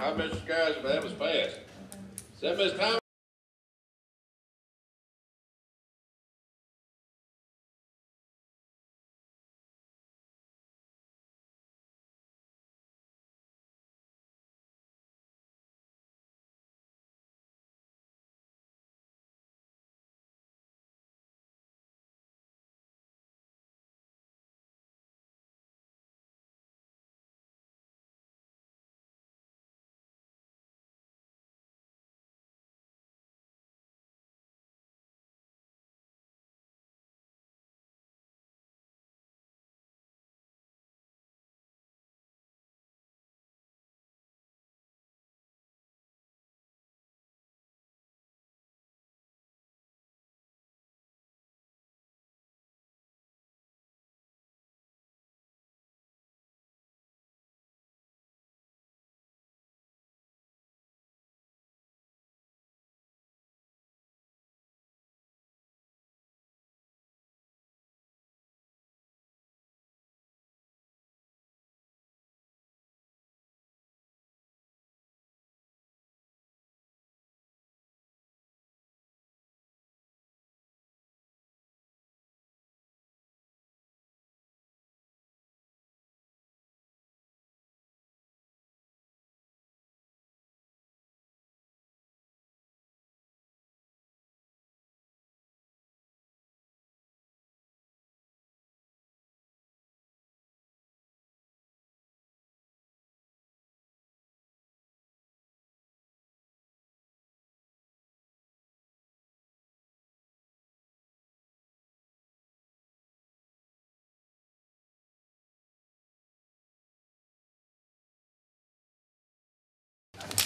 Hi, Mr. Skies, but that was fast. Is that Ms. Thomas?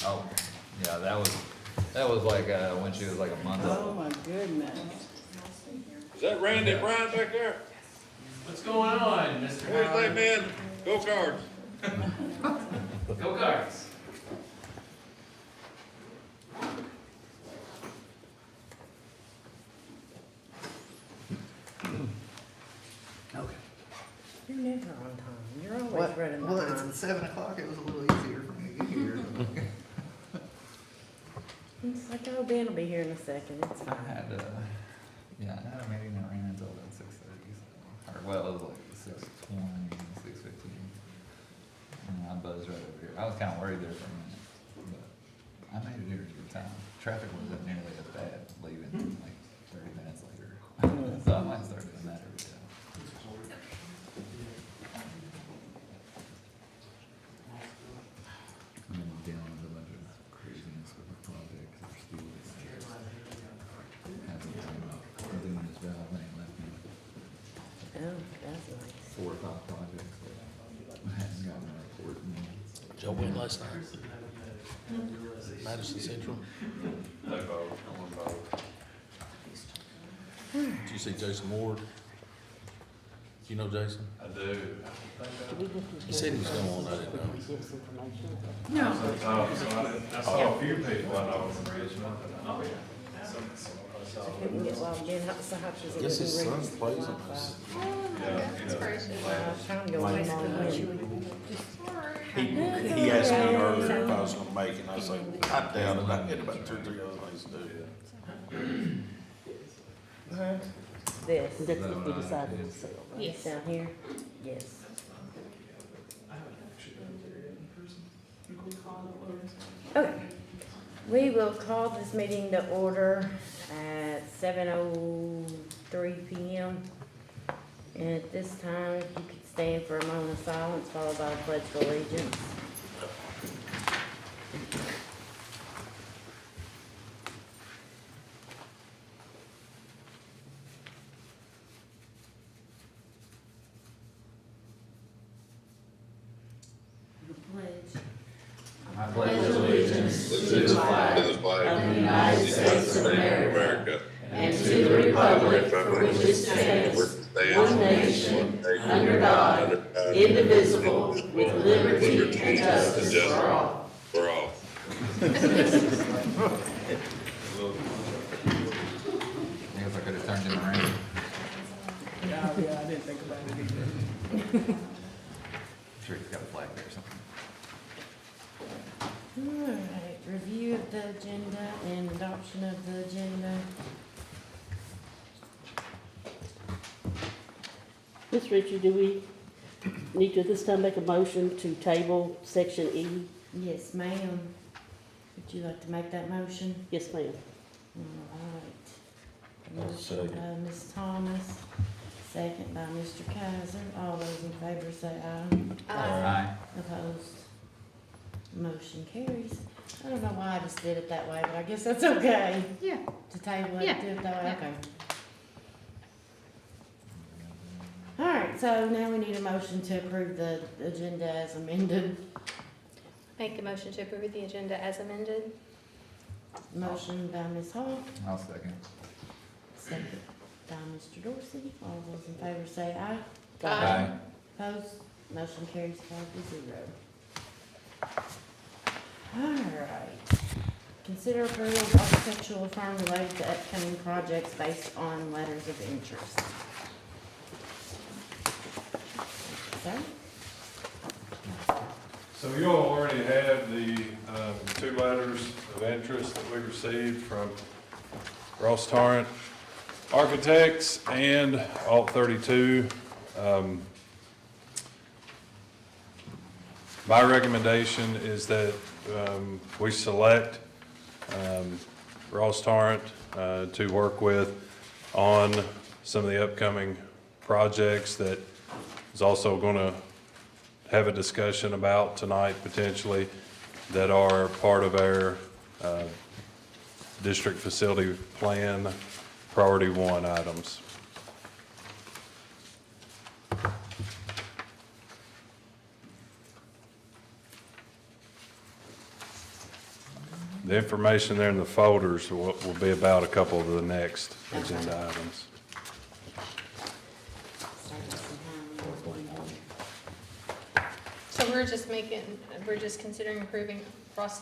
Oh, yeah, that was like, when she was like a month Oh old. my goodness. Is that Randy and Brian back there? What's going on, Mr. What do you think, Howard? man? Go Cards. Go Cards. Okay. You're never on time. You're always What? running Well, it's behind. at 7 o'clock, it was a little easier for me to get here. It's like, oh, Ben will be here in a second. It's I fine. had, yeah, I had a meeting that ran until about 6:30, or, well, it was like 6:20, 6:15. And I buzzed right over here. I was kinda worried there for a minute, but I made it here in good time. Traffic wasn't nearly as bad leaving like 30 minutes later. So I might start doing that every day. I'm gonna be dealing with a bunch of craziness with the project, because Steve hasn't been doing his job, and he left me Oh, that's nice. 4 or 5 projects that I hadn't gotten a report. Did y'all win last night? Madison Central? No vote, no one vote. Did you see Jason Ward? You know Jason? I do. He said he was going on, I didn't know. I saw a few people I know from Richmond, but Couldn't get logged in. So how does I it guess his look in son Reggie's plays on Wi-Fi? this. I was trying to go in on He asked me earlier if I was gonna make it, and I was like, I doubt it, I had about 2 or 3 other things to do. Huh? This. That's what we decided to sell. Yes. Down here? Yes. Okay. We will call this meeting to order at 7:03 PM. And at this time, if you could stand for a moment of silence, followed by a pledge of allegiance. I pledge allegiance to the flag To the flag of the United States of America, and to the republic for which it stands, one nation, under God, indivisible, with liberty and justice for all. For all. I guess I could have turned him around. Yeah, I didn't think about it either. I'm sure he's got a flag there or something. Alright, review of the agenda and adoption of the agenda. Ms. Richard, do we need to this time make a motion to table section E? Yes, ma'am. Would you like to make that motion? Yes, ma'am. Alright. I'll Motion second. by Ms. Thomas, second by Mr. Kaiser. All those in favor say aye. Aye. Opposed? Motion carries. I don't know why I just did it that way, but I guess that's okay. Yeah. To table it, Yeah. do it that way, Yeah. okay. Alright, so now we need a motion to approve the agenda as amended. Make a motion to approve the agenda as amended. Motion by Ms. Hall, I'll second. second by Mr. Dorsey. All those in favor say aye. Aye. Opposed? Motion carries 5-0. Alright. Consider approval of architectural firm related to upcoming projects based on letters of interest. Okay? So you all already have the, 2 letters of interest that we received from Ross Torrent Architects and Alt 32. My recommendation is that, we select, Ross Torrent, to work with on some of the upcoming projects that is also gonna have a discussion about tonight potentially that are part of our district facility plan priority 1 items. The information there in the folders will be about a couple of the next agenda items. So we're just considering approving Ross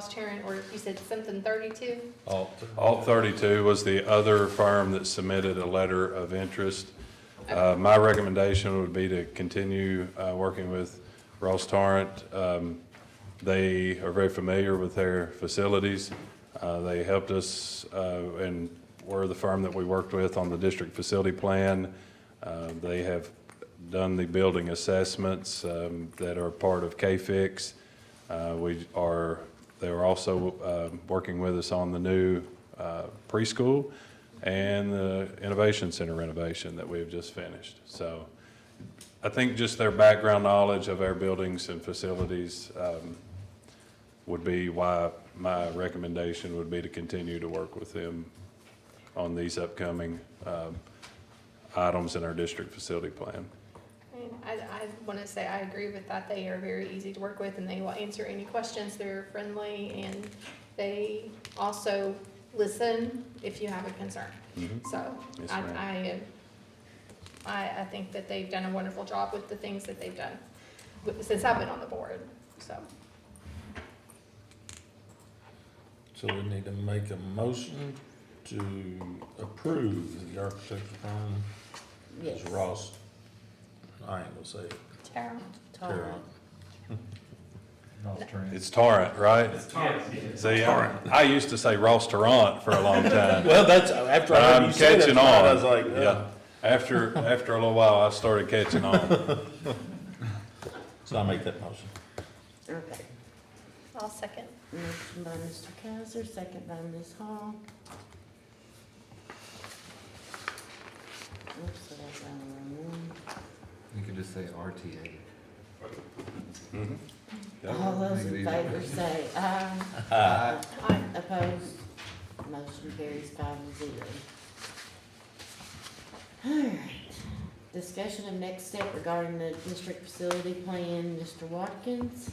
Terran, or you said something 32? Alt 32 was the other firm that submitted a letter of interest. My recommendation would be to continue working with Ross Torrent. They are very familiar with their facilities. They helped us and were the firm that we worked with on the district facility plan. They have done the building assessments that are part of KFIX. They are also working with us on the new preschool and the Innovation Center renovation that we've just finished. So I think just their background knowledge of our buildings and facilities would be why my recommendation would be to continue to work with them on these upcoming items in our district facility plan. And I want to say I agree with that. They are very easy to work with and they will answer any questions. They're friendly and they also listen if you have a concern. So Yes, ma'am. I think that they've done a wonderful job with the things that they've done since I've been on the board, so. So we need to make a motion to approve the architecture firm. Yes. It's Ross, I ain't gonna say it. Tara. Torrent. Ross Terran. It's Torrent, right? See, I used to say Ross Torrent for a long time. Well, that's, after I heard I'm you say that, catching I on. was like, Yeah. After a little while, I started catching on. So I make that motion. Okay. I'll second. Motion by Mr. Kaiser, second by Ms. Hall. Oops, so that's on the wrong one. You could just say RTA. All those in Make it favor easy. say aye. Aye. Opposed? Motion carries 5-0. Alright, discussion of next step regarding the district facility plan, Mr. Watkins.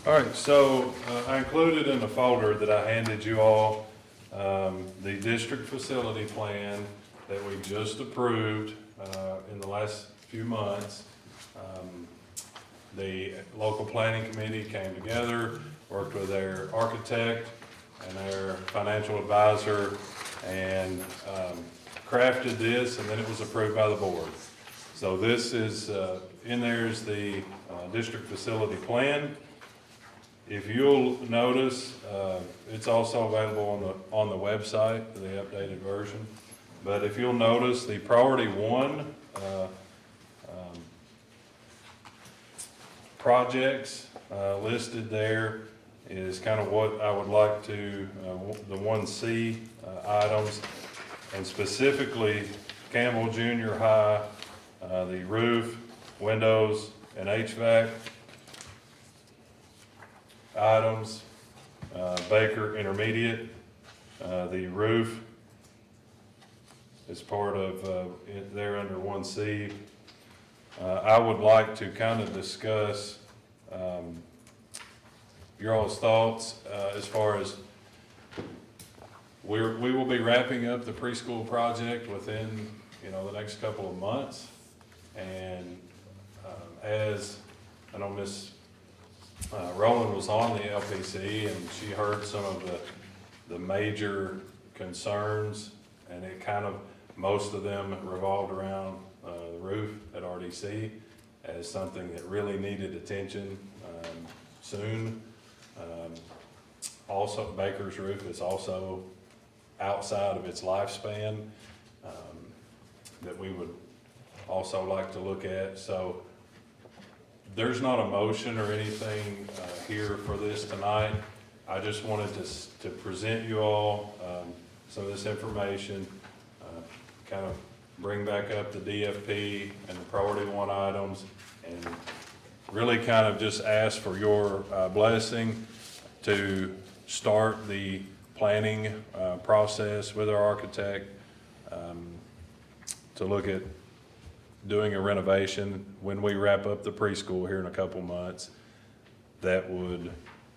All right, so I included in the folder that I handed you all the district facility plan that we just approved in the last few months. The local planning committee came together, worked with their architect and their financial advisor, and crafted this, and then it was approved by the board. So this is, in there is the district facility plan. If you'll notice, it's also available on the website, the updated version. But if you'll notice, the priority one, projects, listed there is kind of what I would like to, the 1C, items, and specifically Campbell Junior High, the roof, windows, and HVAC items, Baker Intermediate, the roof is part of, they're under 1C. I would like to kind of discuss, your all's thoughts, as far as we will be wrapping up the preschool project within, the next couple of months. And, as I know Miss Rowland was on the LPC and she heard some of the major concerns, and it kind of, most of them revolved around the roof at RDC as something that really needed attention soon. Also, Baker's roof is also outside of its lifespan that we would also like to look at. So there's not a motion or anything here for this tonight. I just wanted to present you all some of this information, kind of bring back up the DFP and the priority one items, and really kind of just ask for your blessing to start the planning process with our architect to look at doing a renovation when we wrap up the preschool here in a couple months that would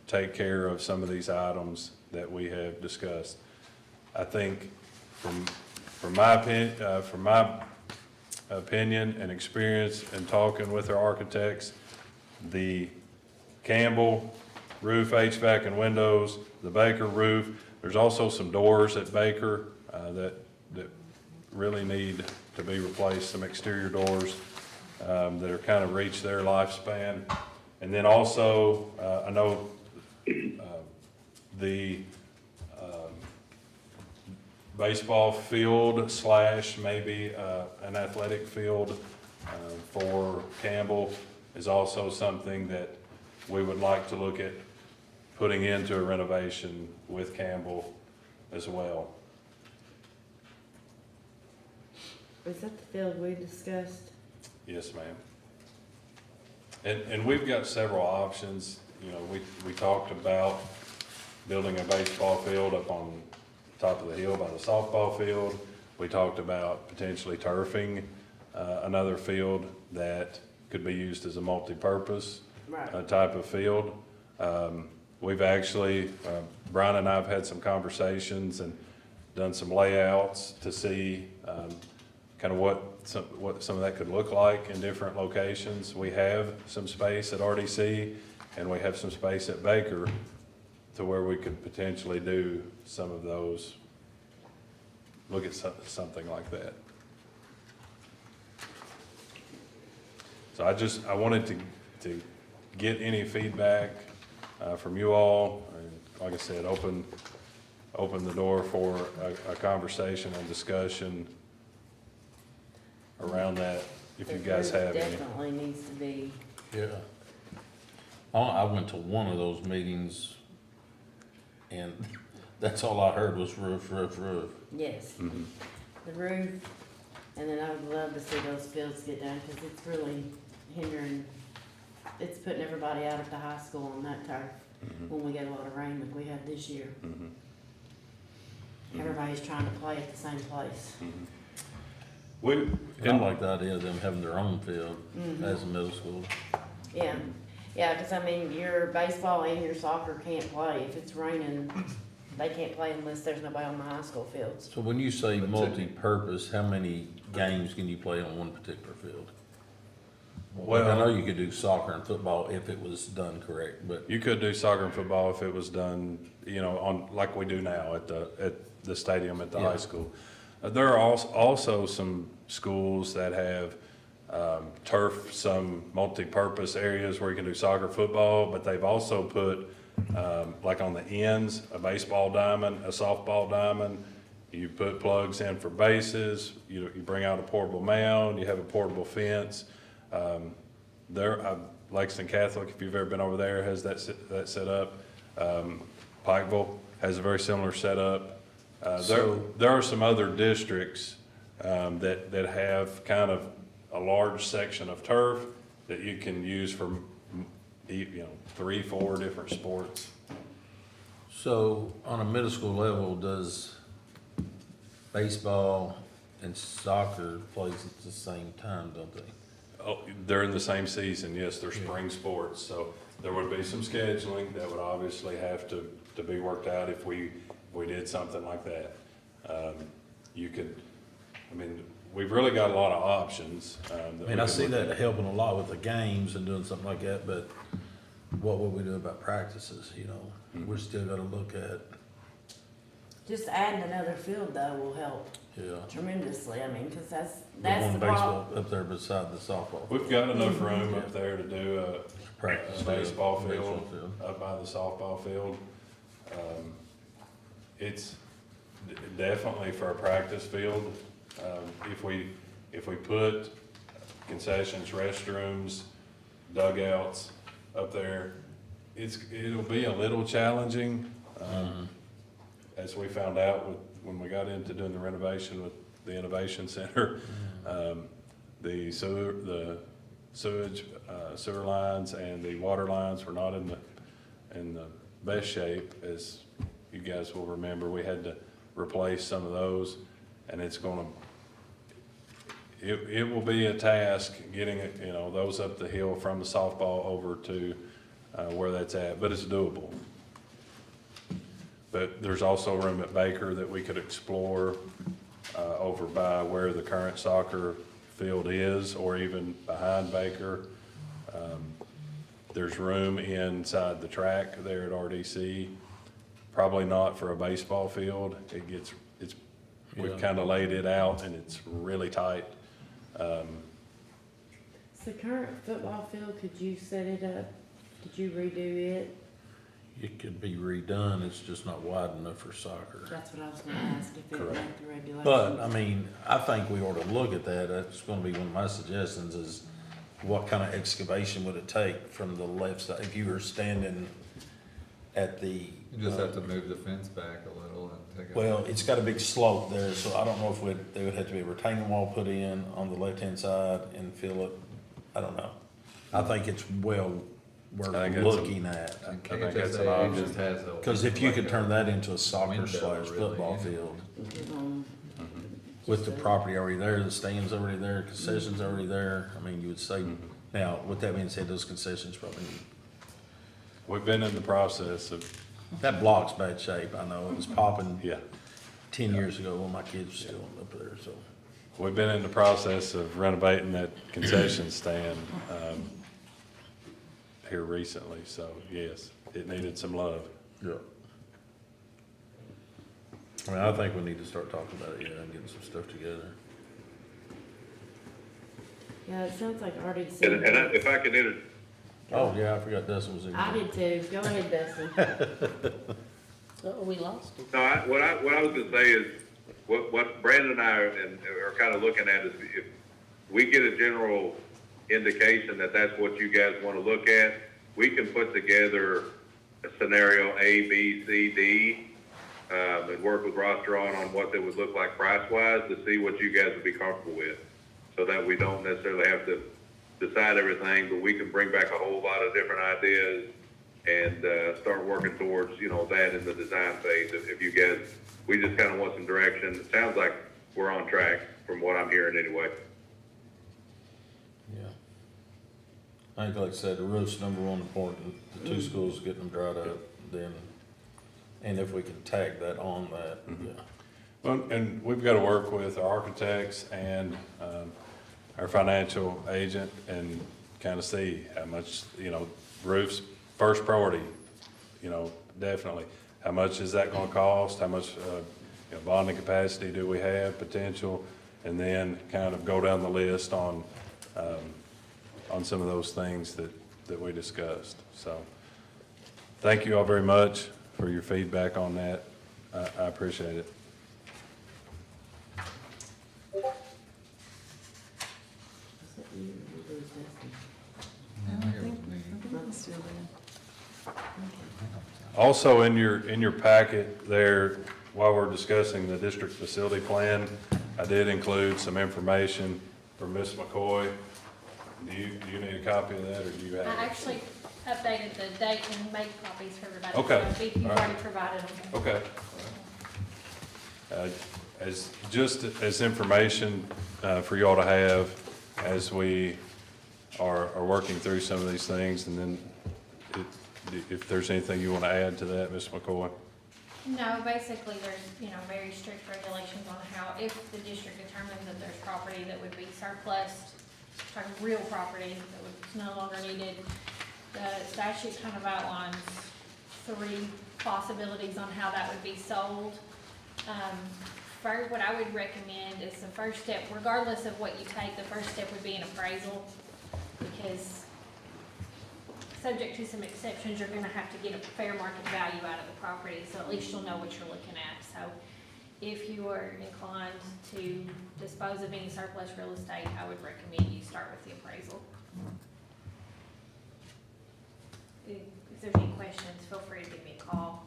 take care of some of these items that we have discussed. I think from my opinion and experience in talking with our architects, the Campbell roof, HVAC and windows, the Baker roof, there's also some doors at Baker that really need to be replaced, some exterior doors that are kind of reached their lifespan. And then also, I know the baseball field / maybe an athletic field for Campbell is also something that we would like to look at putting into a renovation with Campbell as well. Was that the field we discussed? Yes, ma'am. And we've got several options. We talked about building a baseball field up on top of the hill by the softball field. We talked about potentially turfing another field that could be used as a multi-purpose type of field. We've actually, Brian and I have had some conversations and done some layouts to see kind of what some of that could look like in different locations. We have some space at RDC and we have some space at Baker to where we could potentially do some of those, look at something like that. So I wanted to get any feedback from you all, and like I said, open the door for a conversation and discussion around that, if you guys have any. Definitely needs to be, Yeah. I went to one of those meetings and that's all I heard was roof, roof, roof. yes, Mhm. the roof, and then I would love to see those fields get done, because it's really hindering, it's putting everybody out at the high school on that turf Mhm. when we get a lot of rain like we had this year. Mhm. Mhm. Everybody's trying to play at the same place. Mhm. We, I like the idea of them having their own field Mhm. as a middle school. Yeah, yeah, because I mean, your baseball and your soccer can't play. If it's raining, they can't play unless there's nobody on the high school fields. So when you say multi-purpose, how many games can you play on one particular field? Like, I know you could do soccer and football if it was done correct, but you could do soccer and football if it was done, on, like we do now at the stadium at the Yeah. high school. There are also some schools that have turf some multi-purpose areas where you can do soccer, football, but they've also put, like on the ends, a baseball diamond, a softball diamond. You put plugs in for bases, you bring out a portable mound, you have a portable fence. Lexington Catholic, if you've ever been over there, has that set up. Pikeville has a very similar setup. There are some other districts that have kind of a large section of turf that you can use for, 3, 4 different sports. So on a middle school level, does baseball and soccer plays at the same time, don't they? Oh, they're in the same season, yes, they're spring sports, so there would be some scheduling that would obviously have to be worked out if we did something like that. We've really got a lot of options. I see that helping a lot with the games and doing something like that, but what would we do about practices, We're still gotta look at, Just adding another field though will help yeah. tremendously, cause that's The the one problem. baseball up there beside the softball. We've got enough room up there to do a Practice baseball field, field baseball field. up by the softball field. It's definitely for a practice field. If we put concessions, restrooms, dugouts up there, it'll be a little challenging. As we found out when we got into doing the renovation with the Innovation Center, the sewage, sewer lines and the water lines were not in the best shape. As you guys will remember, we had to replace some of those, and it will be a task getting it, those up the hill from the softball over to where that's at, but it's doable. But there's also room at Baker that we could explore over by where the current soccer field is, or even behind Baker. There's room inside the track there at RDC. Probably not for a baseball field. We've kind of laid it out and it's really tight. The current football field, could you set it up? Could you redo it? It could be redone, it's just not wide enough for soccer. That's what I was gonna ask, if it Correct. met the regulations. But, I think we ought to look at that, that's gonna be one of my suggestions, is what kind of excavation would it take from the left side, if you were standing at the. You just have to move the fence back a little and take it. Well, it's got a big slope there, so I don't know if there would have to be a retaining wall put in on the left-hand side and fill it, I don't know. I think it's well worth I think that's looking at, And I think that's an KHSAA option. just has a. cause if you could turn that into a soccer window, / really, football anyway. field, Give 'em with the property already there, the stands already there, concessions already there, you would say, now, with that being said, those concessions probably need. We've been in the process of, That block's bad shape, I know, it was popping yeah, 10 years ago when my kids were still up there, so. we've been in the process of renovating that concession stand here recently, so yes, it needed some love. Yeah. I think we need to start talking about it, and getting some stuff together. Yeah, it sounds like RDC. If I could Oh, yeah, I forgot Dustin was in. I did too. Go ahead, Dustin. Oh, we lost him. No, what I was gonna say is, what Brandon and I are kind of looking at is if we get a general indication that that's what you guys want to look at, we can put together a scenario A, B, C, D, and work with Ross Drawn on what they would look like price-wise to see what you guys would be comfortable with, so that we don't necessarily have to decide everything, but we can bring back a whole lot of different ideas and start working towards, that in the design phase. If you guys, we just kind of want some direction. It sounds like we're on track from what I'm hearing anyway. Yeah. I think, like I said, the roof's number one important, the two schools getting them dried up, then, and if we can tag that on that, yeah. Well, and we've got to work with our architects and our financial agent and kind of see how much, roofs, first priority, definitely. How much is that going to cost? How much bonding capacity do we have, potential? And then kind of go down the list on on some of those things that we discussed. So thank you all very much for your feedback on that. I appreciate it. Also, in your packet there, while we're discussing the district facility plan, I did include some information from Ms. McCoy. Do you need a copy of that, or do you have it? I actually updated the date and made copies for everybody. Okay. So you've All right. already provided them. Okay. As information for you all to have as we are working through some of these things, and then if there's anything you want to add to that, Ms. McCoy? No, basically, there's, very strict regulations on how, if the district determines that there's property that would be surplus, like real property that was no longer needed, the statute kind of outlines 3 possibilities on how that would be sold. First, what I would recommend is the first step, regardless of what you take, the first step would be an appraisal, because subject to some exceptions, you're gonna have to get a fair market value out of the property, so at least you'll know what you're looking at. So if you are inclined to dispose of any surplus real estate, I would recommend you start with the appraisal. If there's any questions, feel free to give me a call.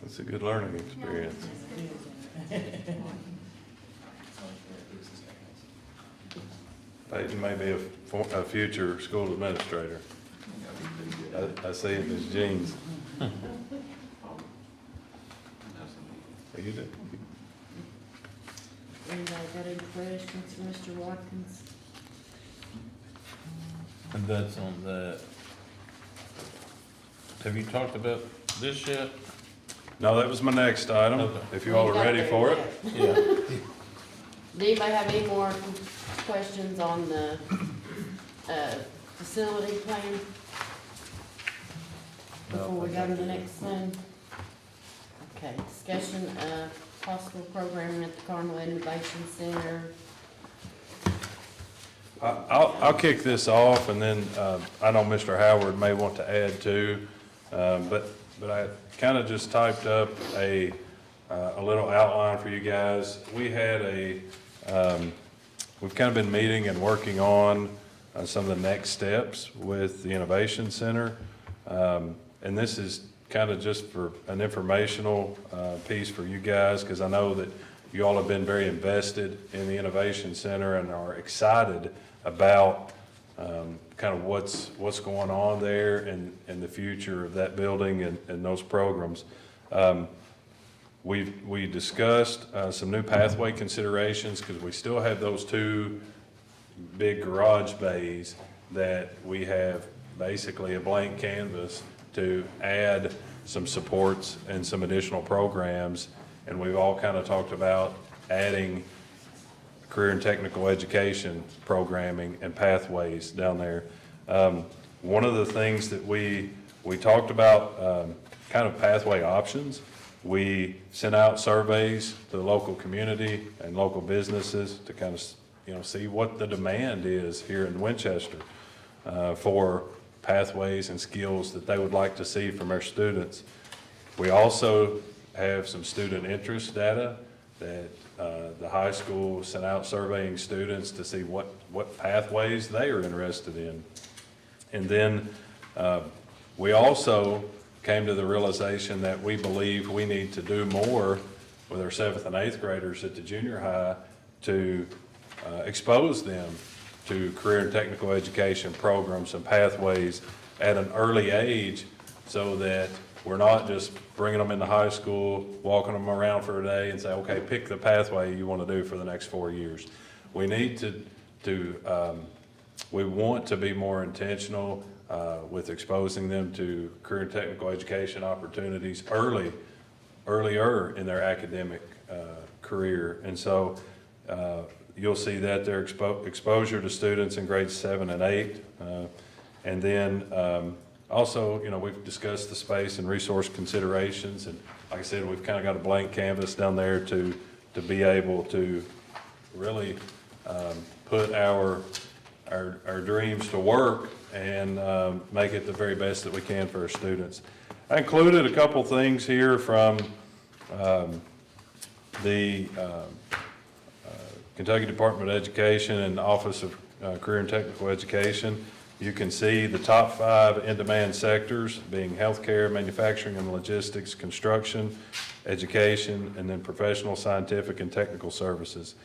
It's a good learning experience. Peyton may be a future school administrator. I see it in his genes. You do. Anybody got any questions for Mr. Watkins? And that's on that. Have you talked about this yet? No, that was my next item, Okay. if you all are ready for it. Yeah. Do anybody have any more questions on the, facility plan? Before we go to the next thing? Okay, discussion of possible programming at the Carmel Innovation Center. I'll kick this off, and then I know Mr. Howard may want to add too, but I kind of just typed up a little outline for you guys. We had we've kind of been meeting and working on some of the next steps with the Innovation Center, and this is kind of just for an informational piece for you guys, because I know that you all have been very invested in the Innovation Center and are excited about kind of what's going on there and the future of that building and those programs. We discussed some new pathway considerations, because we still have those 2 big garage bays that we have basically a blank canvas to add some supports and some additional programs. And we've all kind of talked about adding career and technical education programming and pathways down there. One of the things that we talked about, kind of pathway options. We sent out surveys to the local community and local businesses to kind of, see what the demand is here in Winchester for pathways and skills that they would like to see from our students. We also have some student interest data that the high school sent out surveying students to see what pathways they are interested in. And then we also came to the realization that we believe we need to do more with our 7th and 8th graders at the junior high to expose them to career and technical education programs and pathways at an early age, so that we're not just bringing them into high school, walking them around for a day and say, okay, pick the pathway you want to do for the next 4 years. We need we want to be more intentional with exposing them to career and technical education opportunities earlier in their academic career. And so, you'll see that their exposure to students in grades 7 and 8. And then also, we've discussed the space and resource considerations. And like I said, we've kind of got a blank canvas down there to be able to really put our dreams to work and make it the very best that we can for our students. I included a couple things here from the Kentucky Department of Education and Office of Career and Technical Education. You can see the top 5 in-demand sectors being healthcare, manufacturing and logistics, construction, education, and then professional, scientific, and technical services.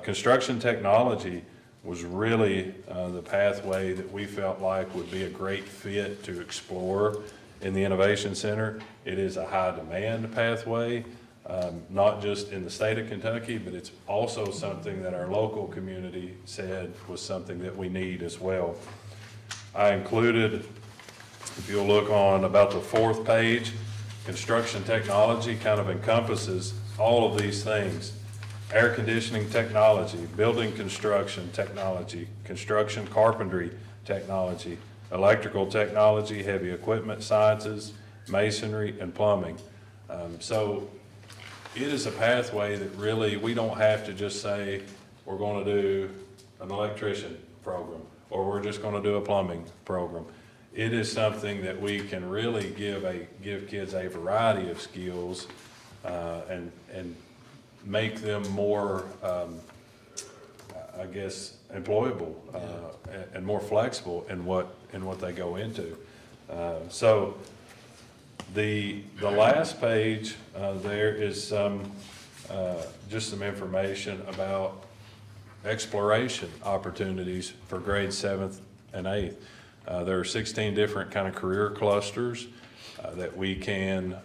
Construction technology was really the pathway that we felt like would be a great fit to explore in the Innovation Center. It is a high demand pathway, not just in the state of Kentucky, but it's also something that our local community said was something that we need as well. I included, if you'll look on about the 4th page, construction technology kind of encompasses all of these things. Air conditioning technology, building construction technology, construction carpentry technology, electrical technology, heavy equipment sciences, masonry, and plumbing. So it is a pathway that really, we don't have to just say, we're going to do an electrician program, or we're just going to do a plumbing program. It is something that we can really give kids a variety of skills and make them more, I guess, employable and more flexible in what they go into. So the last page there is just some information about exploration opportunities for grades 7th and 8th. There are 16 different kind of career clusters that we can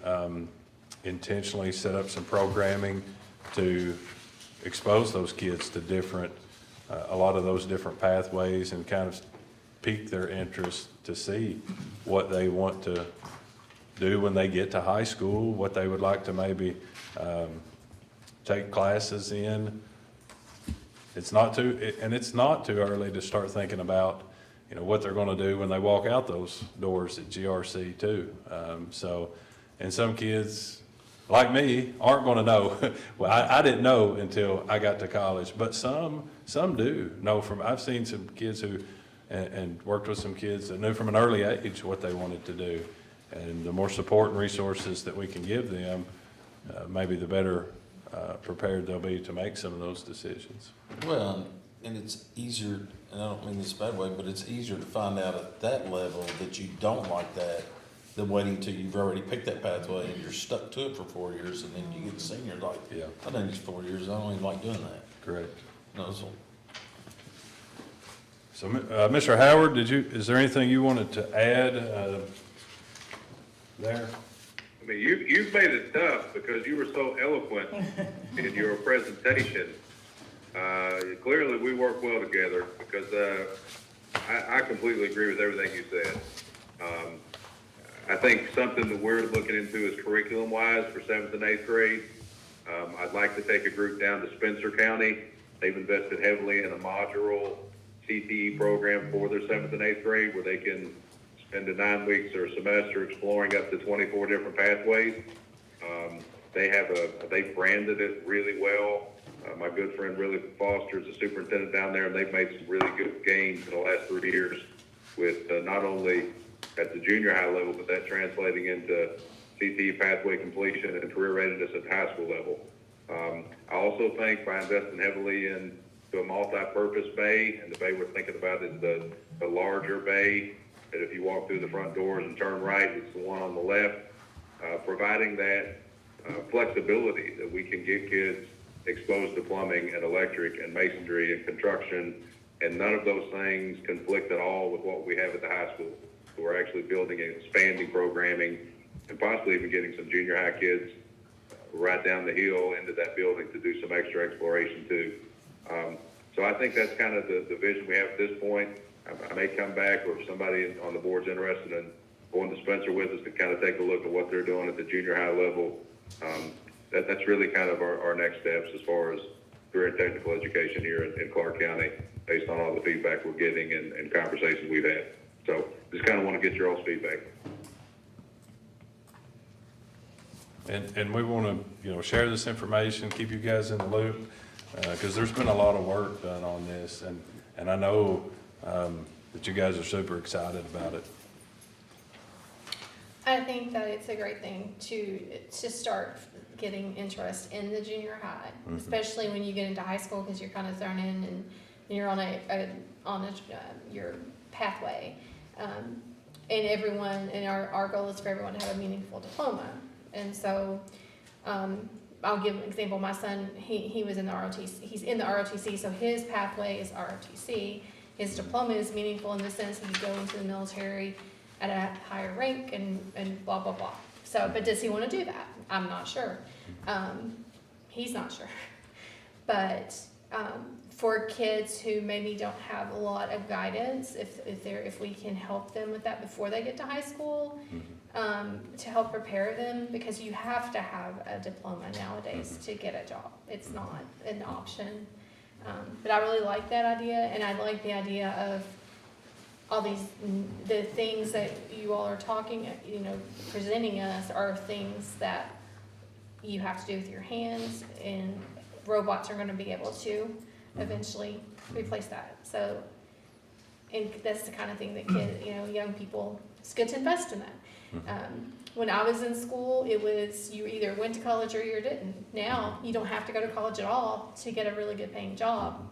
intentionally set up some programming to expose those kids to a lot of those different pathways and kind of pique their interest to see what they want to do when they get to high school, what they would like to maybe take classes in. It's not too early to start thinking about, what they're going to do when they walk out those doors at GRC too. And some kids, like me, aren't going to know. Well, I didn't know until I got to college, but some do know I've seen some kids who, and worked with some kids that knew from an early age what they wanted to do. And the more support and resources that we can give them, maybe the better prepared they'll be to make some of those decisions. Well, and it's easier, and I don't mean this a bad way, but it's easier to find out at that level that you don't like that than waiting till you've already picked that pathway and you're stuck to it for 4 years, and then you get senior, like, Yeah. I done these 4 years, I don't even like doing that. Correct. No, So, Mr. Howard, is there anything you wanted to add there? I mean, you've made it tough because you were so eloquent in your presentation. Clearly, we work well together because I completely agree with everything you said. I think something that we're looking into is curriculum-wise for 7th and 8th grade. I'd like to take a group down to Spencer County. They've invested heavily in a modular CTE program for their 7th and 8th grade where they can spend the 9 weeks or semester exploring up to 24 different pathways. They've branded it really well. My good friend Willie Foster is the superintendent down there, and they've made some really good gains in the last 3 years with not only at the junior high level, but that translating into CTE pathway completion and career readiness at the high school level. I also think by investing heavily into a multi-purpose bay, and the bay we're thinking about is the larger bay, that if you walk through the front doors and turn right, it's the one on the left, providing that flexibility that we can get kids exposed to plumbing and electric and masonry and construction, and none of those things conflict at all with what we have at the high school. So we're actually building and expanding programming and possibly even getting some junior high kids right down the hill into that building to do some extra exploration too. So I think that's kind of the vision we have at this point. I may come back, or if somebody on the board's interested in going to Spencer with us to kind of take a look at what they're doing at the junior high level. That's really kind of our next steps as far as career and technical education here in Clark County, based on all the feedback we're getting and conversations we've had. So just kind of want to get your all's feedback. And we want to, share this information, keep you guys in the loop, because there's been a lot of work done on this, and I know that you guys are super excited about it. I think that it's a great thing to start getting interest in the junior high, especially when you get into high school, because you're kind of thrown in and you're on your pathway. And everyone, and our goal is for everyone to have a meaningful diploma. And so, I'll give an example. My son, he was in the ROTC, he's in the ROTC, so his pathway is ROTC. His diploma is meaningful in the sense he could go into the military at a higher rank and blah, blah, blah. So, but does he want to do that? I'm not sure. He's not sure. But, for kids who maybe don't have a lot of guidance, if we can help them with that before they get to high school, to help prepare them, because you have to have a diploma nowadays to get a job. It's not an option. But I really like that idea, and I like the idea of all the things that you all are talking, presenting us are things that you have to do with your hands, and robots are gonna be able to eventually replace that. So, and that's the kind of thing that young people, it's good to invest in that. When I was in school, it was you either went to college or you didn't. Now, you don't have to go to college at all to get a really good paying job.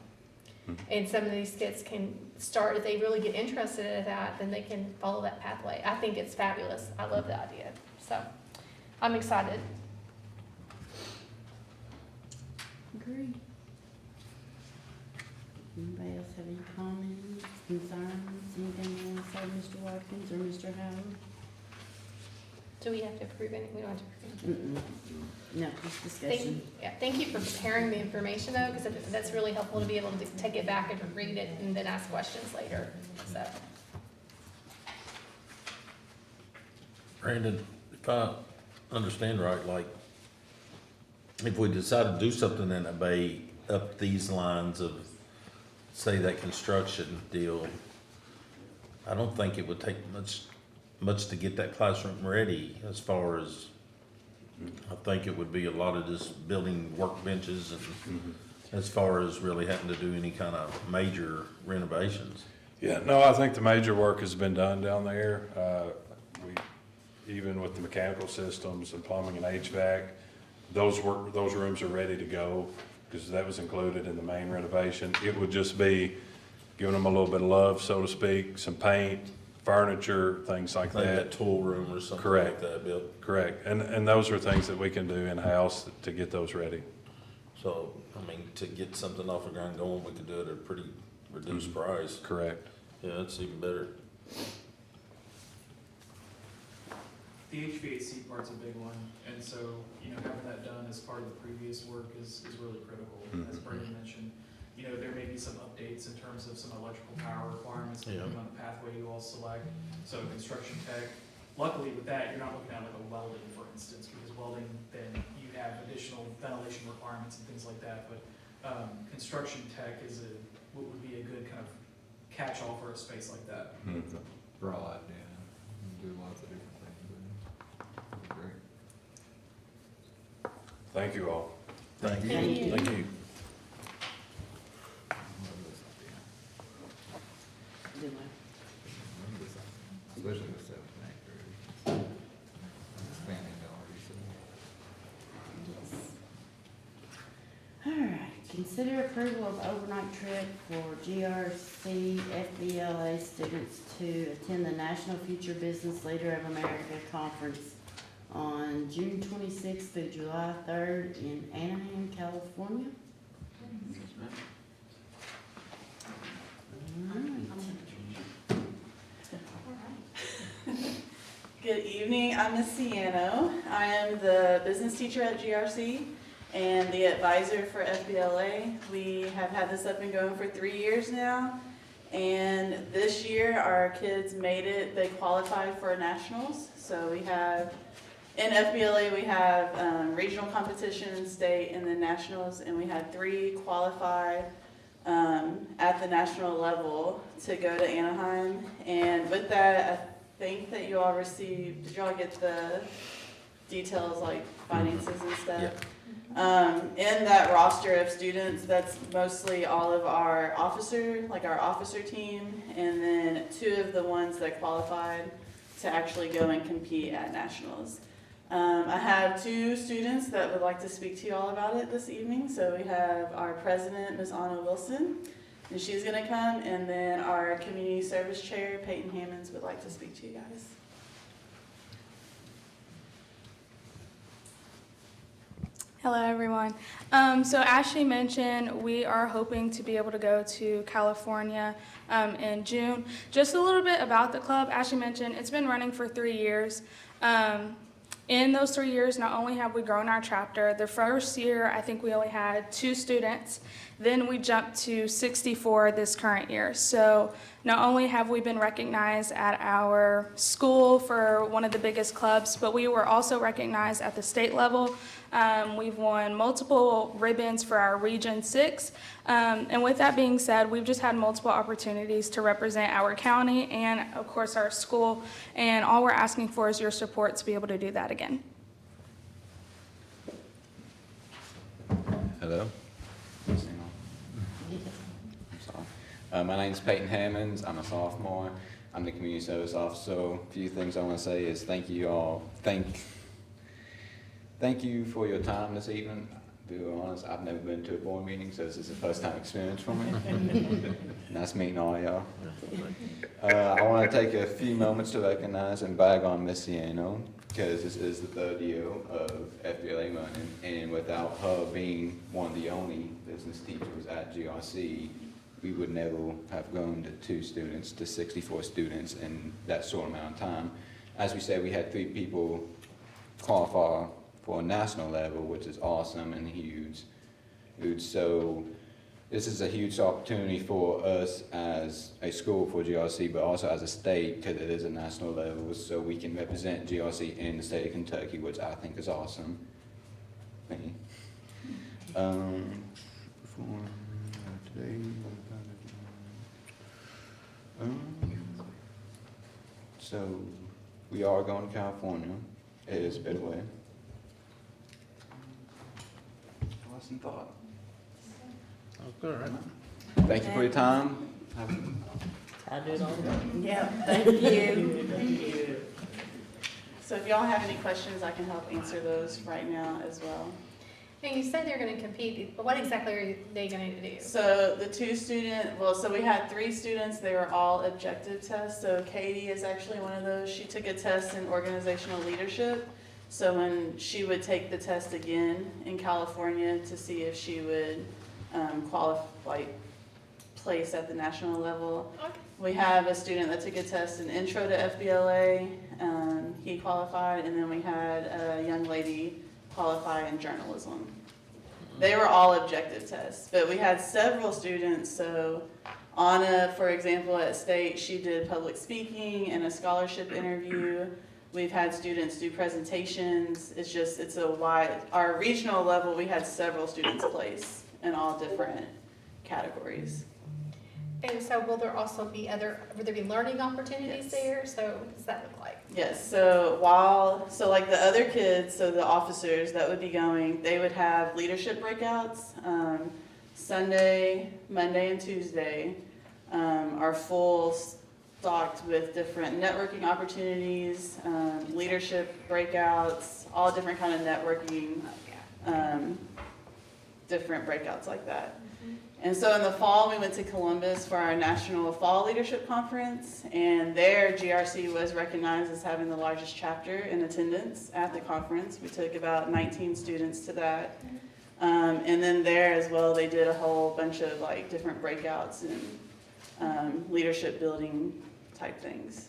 And some of these kids can start, if they really get interested in that, then they can follow that pathway. I think it's fabulous. I love the idea. So, I'm excited. Agree. Anybody else have any comments, concerns, anything you want to say, Mr. Watkins or Mr. Howard? Do we have to approve anything? We don't have to approve anything. No, just discussion. Thank you for preparing the information though, because that's really helpful to be able to take it back and read it and then ask questions later, so. Brandon, if I understand right, like, if we decide to do something in a bay up these lines of, say, that construction deal, I don't think it would take much to get that classroom ready. As far as, I think it would be a lot of just building workbenches and as far as really having to do any kind of major renovations. Yeah, no, I think the major work has been done down there. Even with the mechanical systems and plumbing and HVAC, those rooms are ready to go because that was included in the main renovation. It would just be giving them a little bit of love, so to speak, some paint, furniture, things like Maybe that. that tool room or something Correct. like that built. Correct. And those are things that we can do in-house to get those ready. So, I mean, to get something off the ground going, we could do it at a pretty reduced price. Correct. Yeah, that's even better. The HVAC part's a big one, and so, having that done as part of the previous work is really critical. As Brandon mentioned, there may be some updates in terms of some electrical power requirements depending on the pathway you all select. So construction tech, luckily with that, you're not looking at like a welding, for instance, because welding, then you have additional ventilation requirements and things like that, but construction tech what would be a good kind of catch-all for a space like that. Broad, yeah. You can do lots of different things with it. That'd be great. Thank you all. Thank you. Thank you. Do Especially with self-connectors. Expanding the RDC. Yes. All right, consider approval of overnight trip for GRC FBLA students to attend the National Future Business Leader of America Conference on June 26th through July 3rd in Anaheim, California. All right. Good evening, I'm Ms. Ciano. I am the business teacher at GRC and the advisor for FBLA. We have had this up and going for 3 years now. And this year, our kids made it, they qualified for nationals. So we have In FBLA, we have regional competition, state, and then nationals, and we had 3 qualify at the national level to go to Anaheim. And with that, I think that you all received, did you all get the details like finances and stuff? In that roster of students, that's mostly all of our our officer team, and then 2 of the ones that qualified to actually go and compete at nationals. I have 2 students that would like to speak to you all about it this evening. So we have our president, Ms. Anna Wilson, and she's gonna come, and then our community service chair, Peyton Hammonds, would like to speak to you guys. Hello, everyone. So Ashley mentioned we are hoping to be able to go to California in June. Just a little bit about the club. Ashley mentioned it's been running for 3 years. In those 3 years, not only have we grown our chapter, the first year I think we only had 2 students. Then we jumped to 64 this current year. So not only have we been recognized at our school for one of the biggest clubs, but we were also recognized at the state level. We've won multiple ribbons for our Region 6. And with that being said, we've just had multiple opportunities to represent our county and, of course, our school. And all we're asking for is your support to be able to do that again. Hello. I'm sorry. My name's Peyton Hammonds. I'm a sophomore. I'm the community service officer. A few things I want to say is thank you all. Thank you for your time this evening. To be honest, I've never been to a board meeting, so this is a first-time experience for me. Nice meeting all y'all. I want to take a few moments to recognize and brag on Miss Ciano, because this is the 3rd year of FBLA running, and without her being one of the only business teachers at GRC, we would never have grown to 2 students to 64 students in that short amount of time. As we said, we had 3 people qualify for a national level, which is awesome and huge. So this is a huge opportunity for us as a school for GRC, but also as a state, because it is a national level, so we can represent GRC in the state of Kentucky, which I think is awesome. Thank you. So we are going to California. It is a bit away. Thought. Okay, right. Thank you for your time. I do it all the time. Yeah, thank you. Thank you. So if y'all have any questions, I can help answer those right now as well. And you said they're gonna compete, but what exactly are they gonna do? So the 2 so we had 3 students, they were all objective tests. So Katie is actually one of those. She took a test in organizational leadership. So when she would take the test again in California to see if she would place at the national level. Okay. We have a student that took a test in intro to FBLA, he qualified, and then we had a young lady qualify in journalism. They were all objective tests, but we had several students. So Anna, for example, at state, she did public speaking and a scholarship interview. We've had students do presentations. It's a wide, our regional level, we had several students place in all different categories. And so will there also be will there be learning opportunities Yes. there? So what does that look like? Yes, so like the other kids, so the officers that would be going, they would have leadership breakouts, Sunday, Monday, and Tuesday, are full stocked with different networking opportunities, leadership breakouts, all different kind of networking, different breakouts like that. And so in the fall, we went to Columbus for our National Fall Leadership Conference, and there GRC was recognized as having the largest chapter in attendance at the conference. We took about 19 students to that. And then there as well, they did a whole bunch of like different breakouts and leadership building type things.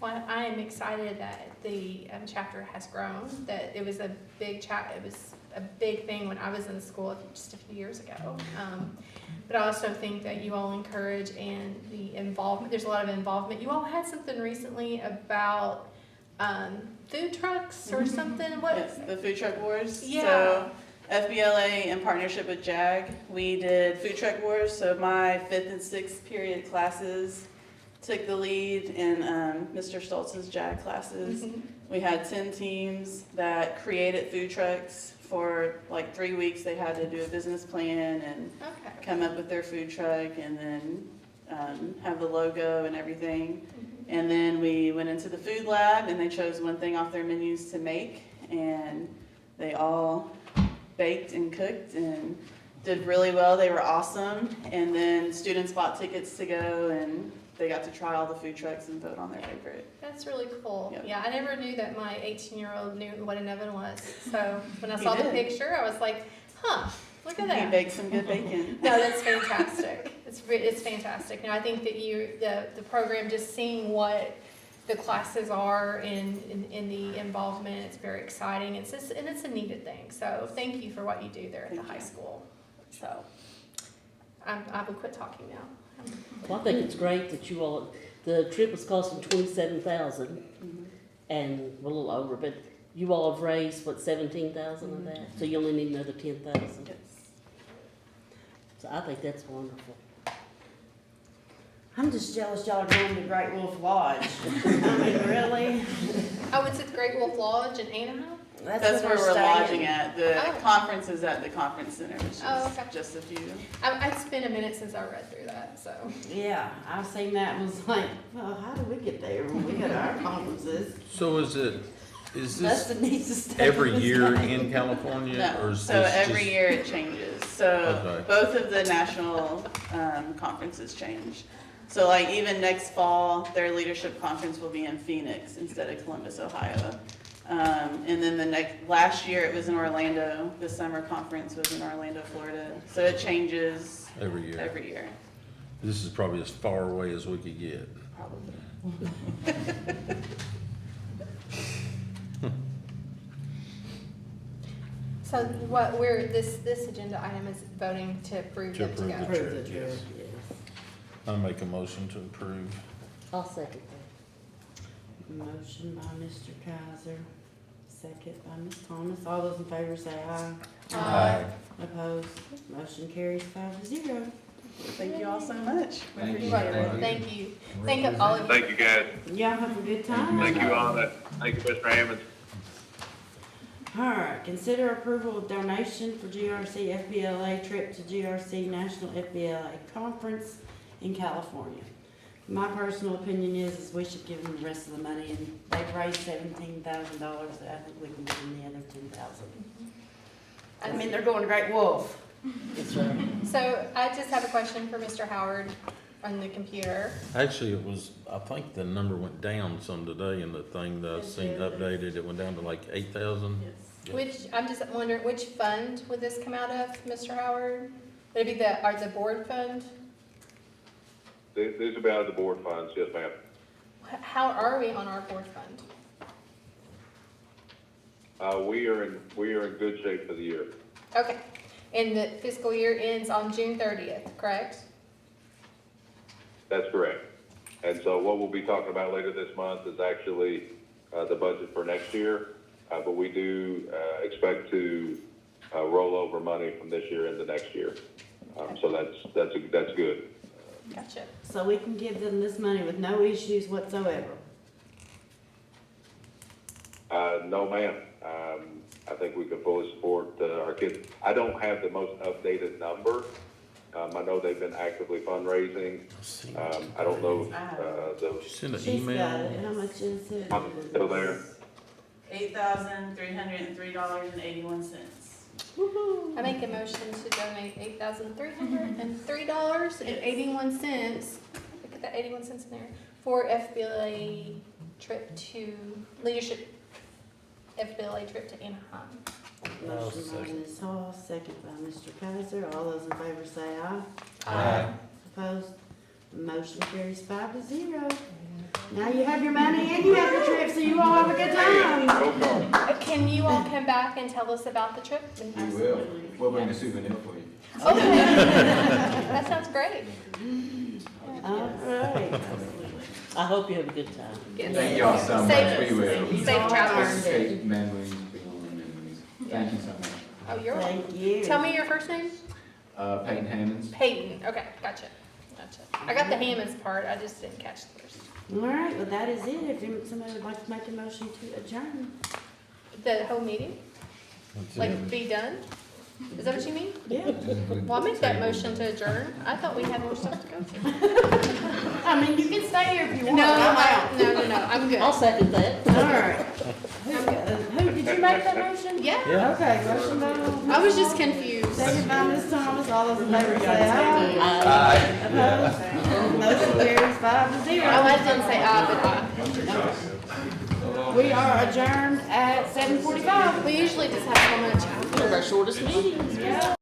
Well, I am excited that the chapter has grown, that it was a big it was a big thing when I was in school just a few years ago. But I also think that you all encourage and the involvement, there's a lot of involvement. You all had something recently about food trucks or something, what? Yes, the Food Truck Wars. Yeah. So FBLA in partnership with JAG, we did Food Truck Wars. So my 5th and 6th period classes took the lead in Mr. Stoltz's JAG classes. We had 10 teams that created food trucks. For like 3 weeks, they had to do a business plan and Okay. come up with their food truck and then have the logo and everything. And then we went into the food lab and they chose one thing off their menus to make, and they all baked and cooked and did really well. They were awesome. And then students bought tickets to go and they got to try all the food trucks and vote on their favorite. That's really cool. Yep. Yeah, I never knew that my 18-year-old knew what an oven was. So when I He saw the did. picture, I was like, huh, look at He that. baked some good bacon. No, that's fantastic. It's fantastic. And I think that the program, just seeing what the classes are in the involvement, it's very exciting. It's a needed thing. So thank you for what you do there at the Thank high you. school. So I will quit talking now. Well, I think it's great that you all, the trip was costing $27,000 and we're a little over, but you all have raised, what, 17,000 of that? So you only need another 10,000. Yes. So I think that's wonderful. I'm just jealous y'all are going to Great Wolf Lodge. I mean, really? Oh, it's at Great Wolf Lodge in Anaheim? That's where we're staying. lodging at. The Oh. conference is at the conference center, which is Oh, okay. just a few. It's been a minute since I read through that, so. Yeah, I've seen that and was like, well, how did we get there when we go to our conferences? So is this Dustin needs to stay. every with year us. in California, or No, is so this every just? year it changes. So Okay. both of the national conferences change. So like even next fall, their leadership conference will be in Phoenix instead of Columbus, Ohio. And then last year it was in Orlando. The summer conference was in Orlando, Florida. So it changes Every year. every year, This is probably as far away as we could get. probably. So this agenda item is voting to approve To them to approve go. the Approve trip, the yes. trip, I make a motion to approve. I'll second that. Motion by Mr. Kaiser, second by Ms. Thomas. All those in favor say aye. Aye. Opposed? Motion carries 5-0. Thank you all so much. We Thank you. appreciate it. Thank you. Thank you all of you. Thank you, guys. Y'all have a good time. Thank you all. Thank you, Mr. Hammond. All right, consider approval of donation for GRC FBLA trip to GRC National FBLA Conference in California. My personal opinion is we should give them the rest of the money, and they've raised $17,000, I think we can give them the other $10,000. I mean, they're going to Great Wolf. That's right. So I just have a question for Mr. Howard on the computer. Actually, it was, I think the number went down some today in the thing that I seen updated. It went down to like 8,000. Yes. I'm just wondering, which fund would this come out of, Mr. Howard? Would it be the board fund? These are out of the board funds, yes, ma'am. How are we on our board fund? We are in good shape for the year. Okay, and the fiscal year ends on June 30th, correct? That's correct. And so what we'll be talking about later this month is actually the budget for next year. But we do expect to roll over money from this year into next year. So that's good. Gotcha. So we can give them this money with no issues whatsoever. No, ma'am. I think we can fully support our kids. I don't have the most updated number. I know they've been actively fundraising. I don't know Send an She's got email. it. How much is it? I'm still there. $8,303.81. I make a motion to donate $8,303.81. Look at that 81 cents in there for FBLA trip to leadership. FBLA trip to Anaheim. Motion by Ms. Hall, second by Mr. Kaiser. All those in favor say aye. Aye. Opposed? Motion carries 5-0. Now you have your money and you have your trip, so you all have a good time. Can you all come back and tell us about the trip? We will. We'll bring a souvenir for you. Okay. That sounds great. All right. I hope you have a good time. Yes. Thank y'all so much, Safe- we will. Safe travels. Escape memories, beyond memories. Thank you so much. Oh, you're welcome. Thank you. Tell me your first name? Peyton Hammonds. Peyton. Okay, gotcha. I got the Hammonds part, I just didn't catch the first. All right, well, that is it. If somebody would like to make a motion to adjourn. The whole meeting? Like, be done? Is that what you mean? Yeah. Well, I'll make that motion to adjourn. I thought we had more stuff to go to. I mean, you can stay here if you want. No, I'm out. no, I'm good. I'll second that. All right. Who, did you make that motion? Yeah, Okay, motion by. I was just confused. Second by Ms. Thomas, all those in favor say aye. Aye. Opposed? Motion carries 5-0. Oh, I didn't say I, We are adjourned at 7:45. but I. We usually just have so much. One of our shortest meetings. Yeah.